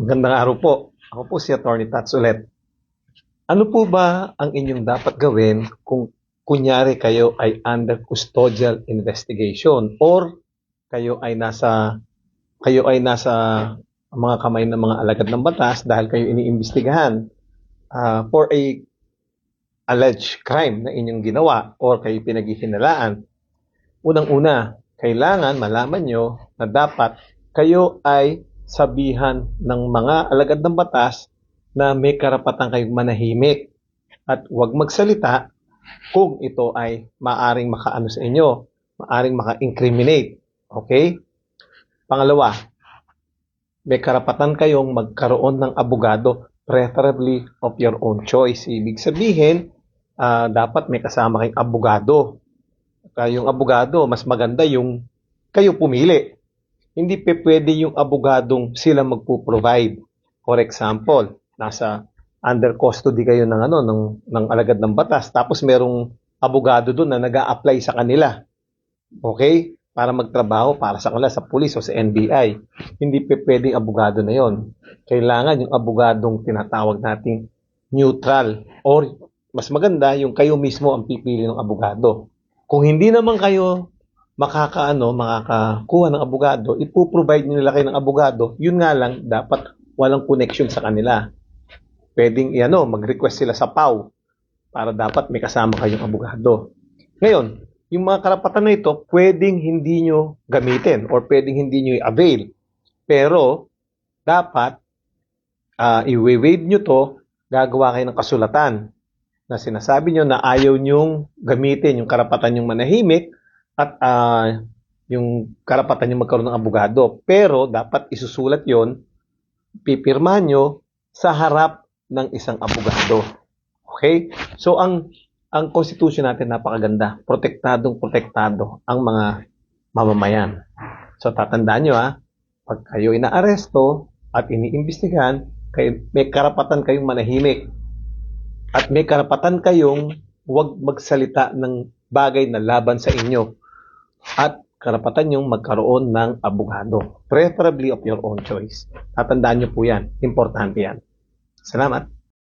Magandang araw po. Ako po si Attorney Tats ulit. Ano po ba ang inyong dapat gawin kung kunyari kayo ay under custodial investigation or kayo ay nasa mga kamay ng mga alagad ng batas dahil kayo iniimbestigahan for a alleged crime na inyong ginawa or kayo pinaghihinalaan? Unang-una, kailangan malaman nyo na dapat kayo ay sabihan ng mga alagad ng batas na may karapatan kayong manahimik at huwag magsalita kung ito ay maaring makaano sa inyo, maaring maka-incriminate. Okay? Pangalawa, may karapatan kayong magkaroon ng abogado, preferably of your own choice. Ibig sabihin, dapat may kasama kayong abogado. Yung abogado, mas maganda yung kayo pumili. Hindi pwede yung abogadong sila magpo-provide. For example, nasa under custody kayo ng alagad ng batas, tapos merong abogado doon na nag-a-apply sa kanila. Okay? Para magtrabaho para sa kanila sa pulis o sa NBI. Hindi pwedeng abogado na yon. Kailangan yung abogadong tinatawag nating neutral or mas maganda yung kayo mismo ang pipili ng abogado. Kung hindi naman kayo makakakuha ng abogado, ipoprovide nila kayo ng abogado, yun nga lang, dapat walang connection sa kanila. Pwedeng mag-request sila sa PAW para dapat may kasama kayong abogado. Ngayon, yung mga karapatan na ito, pwedeng hindi nyo gamitin or pwedeng hindi nyo i-avail. Pero, dapat, i-waive nyo to, gagawa kayo ng kasulatan na sinasabi nyo na ayaw nyong gamitin yung karapatan nyong manahimik at yung karapatan nyong magkaroon ng abogado. Pero, dapat isusulat yon, pipirma nyo sa harap ng isang abogado. Okay? So, ang Constitution natin napakaganda. Protektado ang mga mamamayan. So, tatandaan nyo pag kayo inaaresto at iniimbestigahan, may karapatan kayong manahimik. At may karapatan kayong huwag magsalita ng bagay na laban sa inyo. At karapatan nyong magkaroon ng abogado. Preferably of your own choice. Tatandaan nyo po yan. Importante yan. Salamat.